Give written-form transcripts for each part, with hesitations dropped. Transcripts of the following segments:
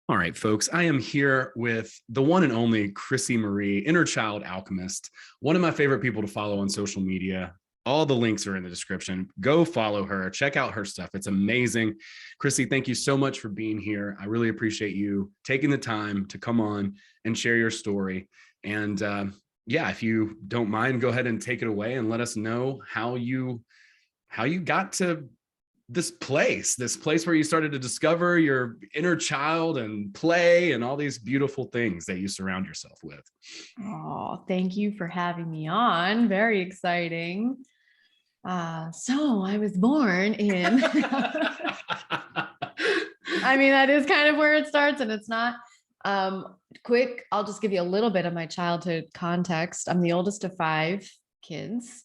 All right, folks, I am here with the one and only Chrissy Marie, Inner Child Alchemist, one of my favorite people to follow on social media. All the links are in the description. Go follow her, check out her stuff. It's amazing. Chrissy, thank you so much for being here. I really appreciate you taking the time to come on and share your story. And yeah, if you don't mind, go ahead and take it away and let us know how you got to this place where you started to discover your inner child and play and all these beautiful things that you surround yourself with. Oh, thank you for having me on. Very exciting. So I was born in, I mean, that is kind of where it starts and it's not. Quick, I'll just give you a little bit of my childhood context. I'm the oldest of 5 kids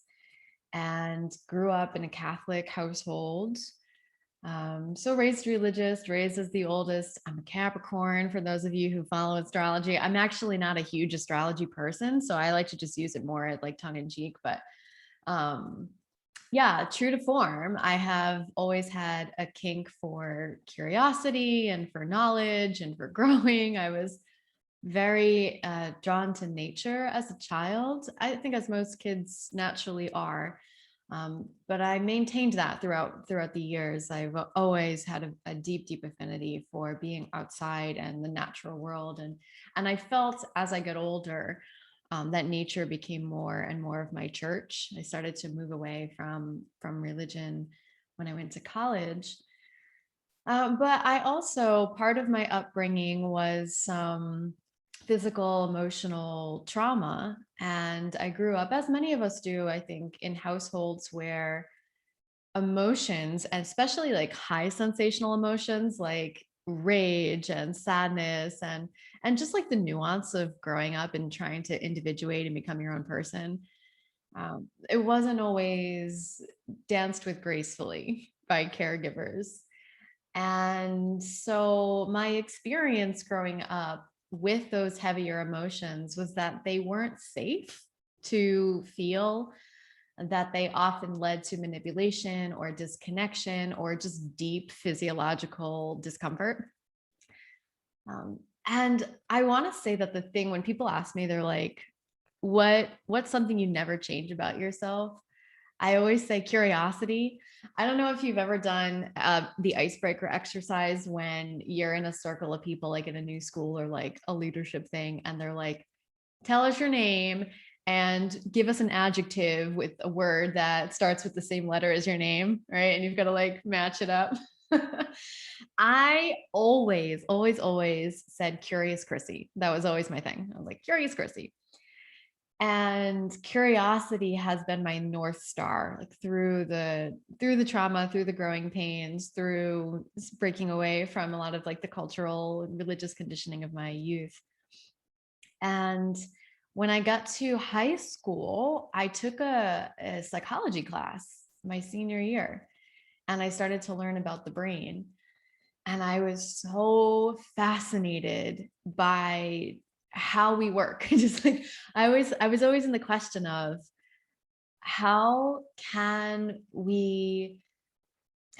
and grew up in a Catholic household. So raised religious, raised as the oldest. I'm a Capricorn for those of you who follow astrology. I'm actually not a huge astrology person, so I like to just use it more like tongue in cheek. But yeah, true to form, I have always had a kink for curiosity and for knowledge and for growing. I was very drawn to nature as a child. I think as most kids naturally are. But I maintained that throughout the years. I've always had a deep affinity for being outside and the natural world, and I felt as I got older that nature became more and more of my church. I started to move away from religion when I went to college. But I also, part of my upbringing was some physical, emotional trauma. And I grew up, as many of us do, I think, in households where emotions, and especially like high sensational emotions like rage and sadness and just like the nuance of growing up and trying to individuate and become your own person, it wasn't always danced with gracefully by caregivers. And so my experience growing up with those heavier emotions was that they weren't safe to feel, that they often led to manipulation or disconnection or just deep physiological discomfort. And I want to say that the thing, when people ask me, they're like, what's something you never change about yourself? I always say curiosity. I don't know if you've ever done the icebreaker exercise when you're in a circle of people, like in a new school or like a leadership thing, and they're like, tell us your name and give us an adjective with a word that starts with the same letter as your name, right? And you've got to like match it up. I always said curious Chrissy. That was always my thing. I was like, curious Chrissy. And curiosity has been my North Star, like through the trauma, through the growing pains, through breaking away from a lot of like the cultural and religious conditioning of my youth. And when I got to high school, I took a psychology class my senior year, and I started to learn about the brain. And I was so fascinated by how we work. Just like I was always in the question of how can we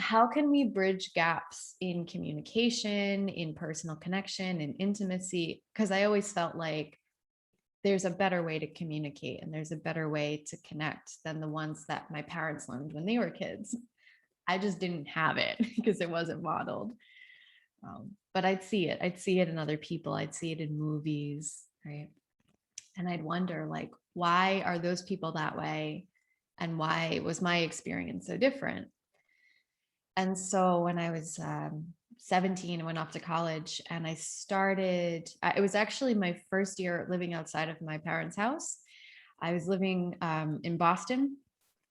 how can we bridge gaps in communication, in personal connection, in intimacy? Because I always felt like there's a better way to communicate and there's a better way to connect than the ones that my parents learned when they were kids. I just didn't have it because it wasn't modeled. But I'd see it. I'd see it in other people. I'd see it in movies, right? And I'd wonder, like, why are those people that way? And why was my experience so different? And so when I was 17, I went off to college and I started, it was actually my first year living outside of my parents' house. I was living in Boston,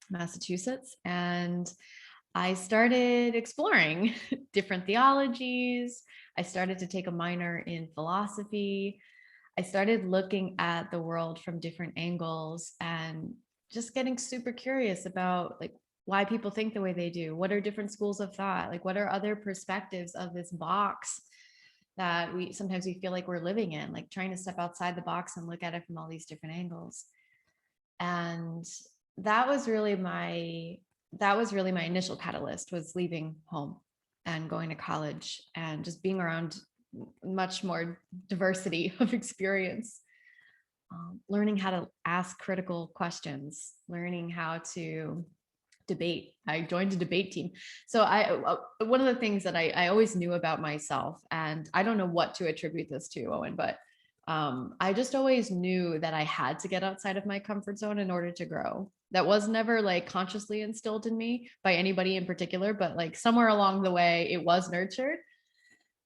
Massachusetts, and I started exploring different theologies. I started to take a minor in philosophy. I started looking at the world from different angles and just getting super curious about like why people think the way they do. What are different schools of thought? Like what are other perspectives of this box that we sometimes we feel like we're living in, like trying to step outside the box and look at it from all these different angles. And that was really my initial catalyst, was leaving home and going to college and just being around much more diversity of experience. Learning how to ask critical questions, learning how to debate. I joined a debate team. So one of the things that I always knew about myself, and I don't know what to attribute this to, Owen, but I just always knew that I had to get outside of my comfort zone in order to grow. That was never like consciously instilled in me by anybody in particular, but like somewhere along the way, it was nurtured.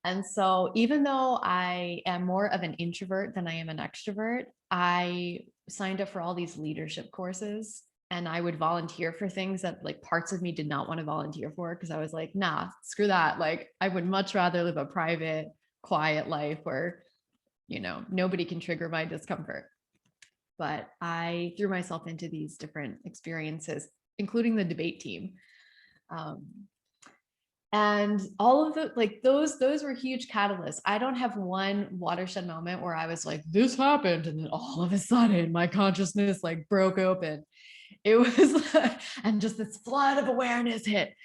And so even though I am more of an introvert than I am an extrovert, I signed up for all these leadership courses, and I would volunteer for things that like parts of me did not want to volunteer for, because I was like, nah, screw that. Like I would much rather live a private, quiet life where, nobody can trigger my discomfort. But I threw myself into these different experiences, including the debate team. Um, and all of the like those were huge catalysts. I don't have one watershed moment where I was like, this happened, and then all of a sudden my consciousness like broke open. It was and just this flood of awareness hit.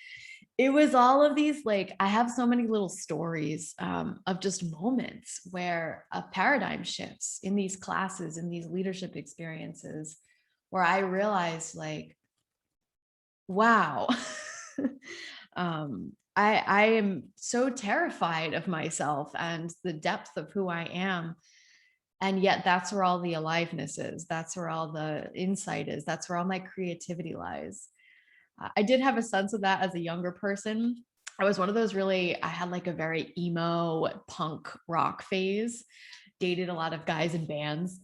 It was all of these, like, I have so many little stories of just moments where a paradigm shifts in these classes, in these leadership experiences, where I realized like, wow. I am so terrified of myself and the depth of who I am. And yet that's where all the aliveness is. That's where all the insight is. That's where all my creativity lies. I did have a sense of that as a younger person. I was one of those I had like a very emo punk rock phase, dated a lot of guys in bands.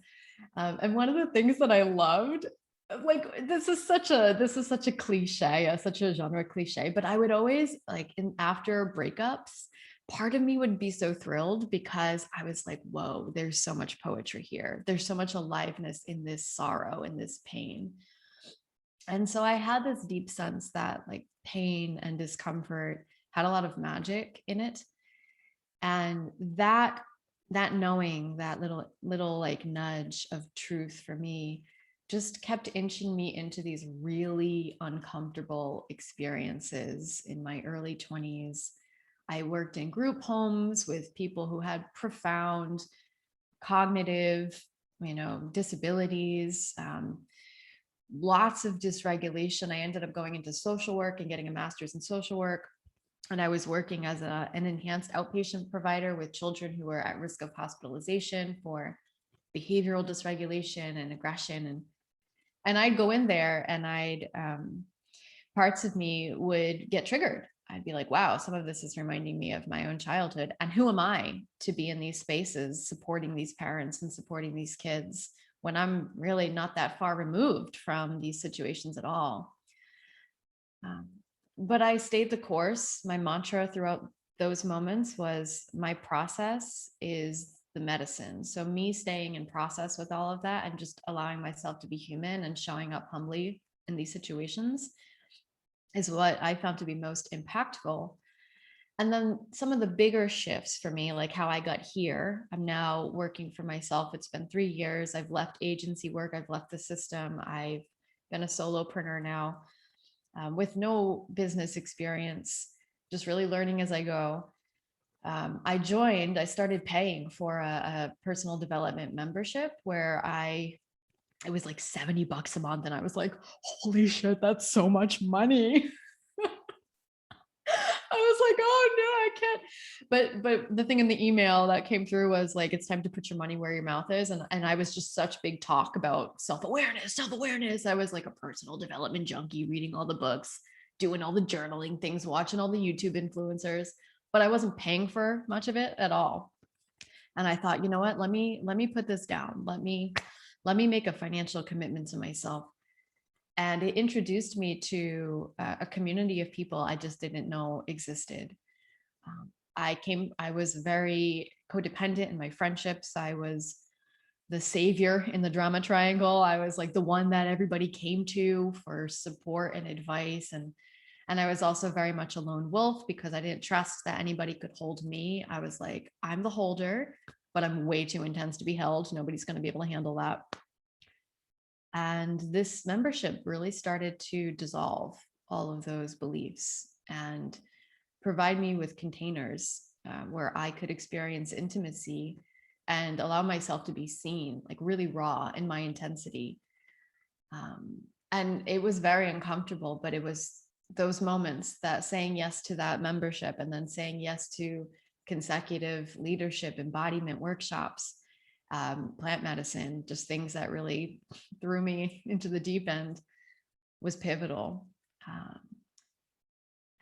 And one of the things that I loved, like this is such a cliche, such a genre cliche, but I would always after breakups, part of me would be so thrilled because I was like, whoa, there's so much poetry here. There's so much aliveness in this sorrow, in this pain. And so I had this deep sense that like pain and discomfort had a lot of magic in it. And that knowing, that little like nudge of truth for me just kept inching me into these really uncomfortable experiences in my early 20s. I worked in group homes with people who had profound cognitive, disabilities, lots of dysregulation. I ended up going into social work and getting a master's in social work. And I was working as an enhanced outpatient provider with children who were at risk of hospitalization for behavioral dysregulation and aggression. And I'd go in there and parts of me would get triggered. I'd be like, wow, some of this is reminding me of my own childhood. And who am I to be in these spaces supporting these parents and supporting these kids when I'm really not that far removed from these situations at all? But I stayed the course. My mantra throughout those moments was my process is the medicine. So me staying in process with all of that and just allowing myself to be human and showing up humbly in these situations is what I found to be most impactful. And then some of the bigger shifts for me, like how I got here, I'm now working for myself. It's been 3 years. I've left agency work. I've left the system. I've been a solopreneur now, with no business experience, just really learning as I go. I started paying for a personal development membership where it was like $70 a month. And I was like, holy shit, that's so much money. I was like, oh no, I can't. But the thing in the email that came through was like, it's time to put your money where your mouth is. And I was just such big talk about self-awareness. I was like a personal development junkie, reading all the books, doing all the journaling things, watching all the YouTube influencers, but I wasn't paying for much of it at all. And I thought, you know what, let me put this down. Let me make a financial commitment to myself. And it introduced me to a community of people I just didn't know existed. I was very codependent in my friendships. I was the savior in the drama triangle. I was like the one that everybody came to for support and advice. And I was also very much a lone wolf because I didn't trust that anybody could hold me. I was like, I'm the holder, but I'm way too intense to be held. Nobody's going to be able to handle that. And this membership really started to dissolve all of those beliefs and provide me with containers where I could experience intimacy and allow myself to be seen, like really raw in my intensity. And it was very uncomfortable, but it was those moments, that saying yes to that membership and then saying yes to consecutive leadership embodiment workshops, plant medicine, just things that really threw me into the deep end, was pivotal.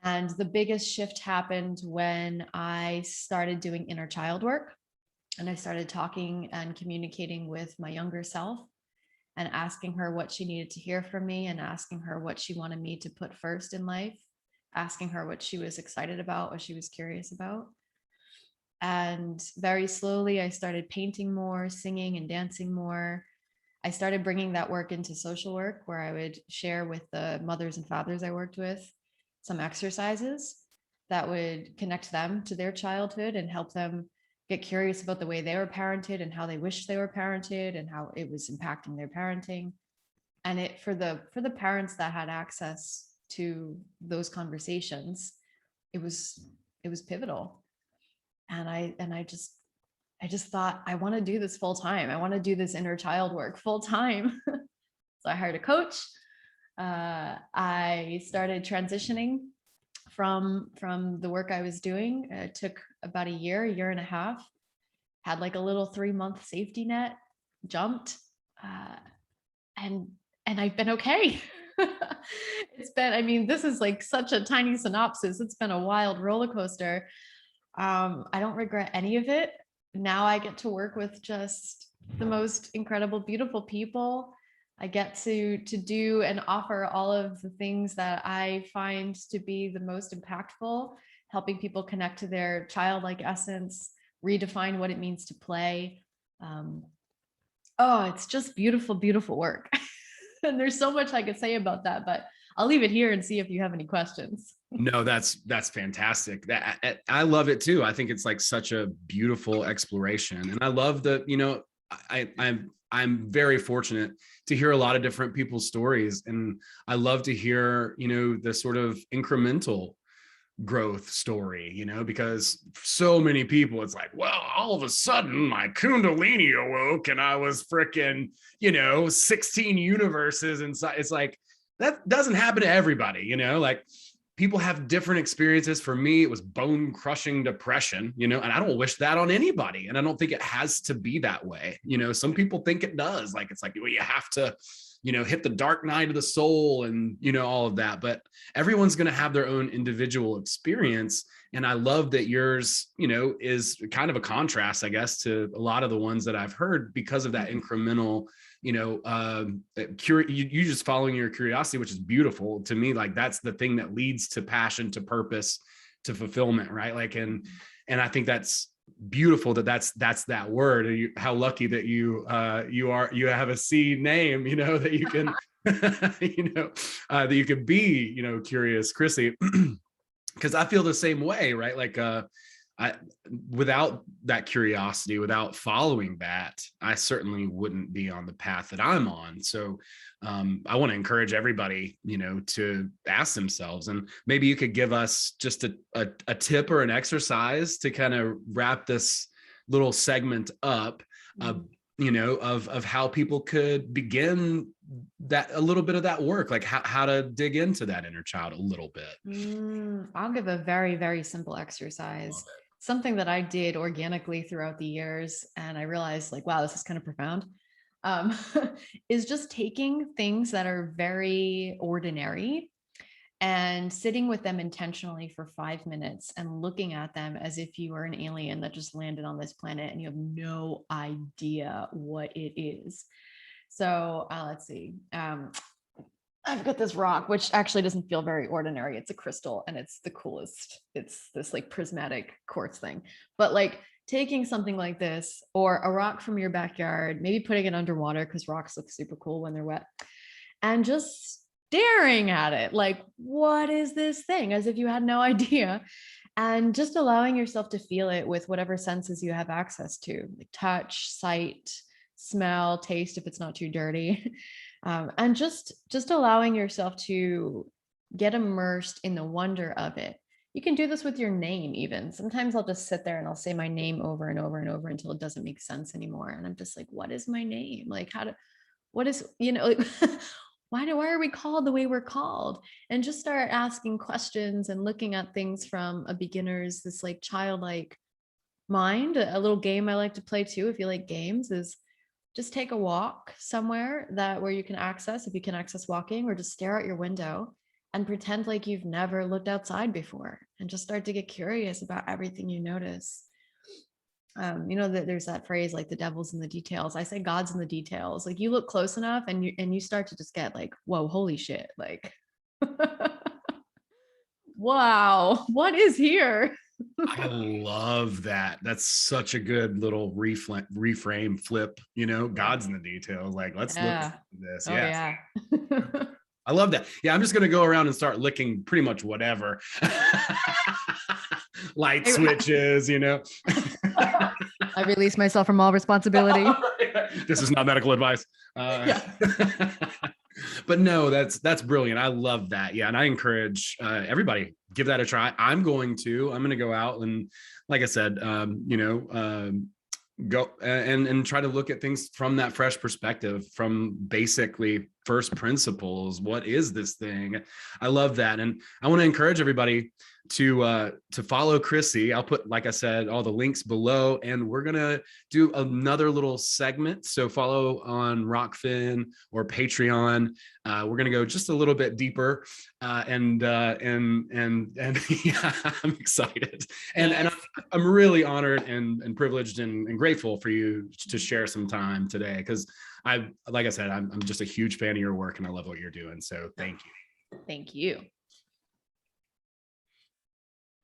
And the biggest shift happened when I started doing inner child work, and I started talking and communicating with my younger self and asking her what she needed to hear from me, and asking her what she wanted me to put first in life, asking her what she was excited about, what she was curious about. And very slowly, I started painting more, singing and dancing more. I started bringing that work into social work, where I would share with the mothers and fathers I worked with some exercises that would connect them to their childhood and help them get curious about the way they were parented and how they wished they were parented and how it was impacting their parenting. And it, for the parents that had access to those conversations, it was pivotal. And I just thought, I want to do this full time. I want to do this inner child work full time. So I hired a coach. I started transitioning from the work I was doing. It took about a year and a half. Had like a little 3-month safety net, jumped, and I've been okay. It's been, I mean, this is like such a tiny synopsis. It's been a wild roller coaster. I don't regret any of it. Now I get to work with just the most incredible, beautiful people. I get to do and offer all of the things that I find to be the most impactful, helping people connect to their childlike essence, redefine what it means to play. It's just beautiful, beautiful work. And there's so much I could say about that, but I'll leave it here and see if you have any questions. No, that's fantastic. That I love it too. I think it's like such a beautiful exploration, and I love the, I'm very fortunate to hear a lot of different people's stories, and I love to hear, the sort of incremental growth story, because so many people, it's like, well, all of a sudden my kundalini awoke and I was freaking, 16 universes inside. It's like, that doesn't happen to everybody, like people have different experiences. For me, it was bone crushing depression, and I don't wish that on anybody. And I don't think it has to be that way. Some people think it does. Like, it's like, well, you have to, hit the dark night of the soul and, all of that. But everyone's going to have their own individual experience. And I love that yours, is kind of a contrast, I guess, to a lot of the ones that I've heard, because of that incremental, you just following your curiosity, which is beautiful to me. Like, that's the thing that leads to passion, to purpose, to fulfillment, right? Like, and I think that's beautiful that's that word. How lucky that you have a C name, that you can, that you can be, curious, Chrissy, because I feel the same way, right? Like, without that curiosity, without following that, I certainly wouldn't be on the path that I'm on. So I want to encourage everybody, to ask themselves, and maybe you could give us just a tip or an exercise to kind of wrap this little segment up, of how people could begin that, a little bit of that work, like how to dig into that inner child a little bit. I'll give a very, very simple exercise, something that I did organically throughout the years. And I realized, like, wow, this is kind of profound. Is just taking things that are very ordinary and sitting with them intentionally for 5 minutes and looking at them as if you are an alien that just landed on this planet and you have no idea what it is. So let's see. I've got this rock, which actually doesn't feel very ordinary. It's a crystal and it's the coolest. It's this like prismatic quartz thing. But like taking something like this, or a rock from your backyard, maybe putting it underwater, because rocks look super cool when they're wet, and just staring at it like, what is this thing? As if you had no idea. And just allowing yourself to feel it with whatever senses you have access to, like touch, sight, smell, taste, if it's not too dirty. And just allowing yourself to get immersed in the wonder of it. You can do this with your name even. Sometimes I'll just sit there and I'll say my name over and over and over until it doesn't make sense anymore. And I'm just like, what is my name? Like, what is, like, why are we called the way we're called? And just start asking questions and looking at things from a beginner's, this like childlike mind. A little game I like to play too, if you like games, is just take a walk somewhere where you can access, if you can access walking, or just stare out your window and pretend like you've never looked outside before, and just start to get curious about everything you notice. That there's that phrase, like the devil's in the details. I say God's in the details. Like you look close enough and you start to just get like, whoa, holy shit. Like, wow, what is here? I love that. That's such a good little reframe flip, God's in the details. Like, let's look at this. Oh, Yes. yeah. I love that. Yeah, I'm just going to go around and start licking pretty much whatever. Light switches, I release myself from all responsibility. This is not medical advice. But no, that's brilliant. I love that. Yeah. And I encourage everybody, give that a try. I'm going to go out and, like I said, go and try to look at things from that fresh perspective, from basically first principles. What is this thing? I love that. And I want to encourage everybody to follow Chrissy. I'll put, like I said, all the links below, and we're going to do another little segment. So follow on Rockfin or Patreon. We're going to go just a little bit deeper, and yeah, I'm excited. And I'm really honored and privileged and grateful for you to share some time today, because like I said, I'm just a huge fan of your work and I love what you're doing. So thank you. Thank you.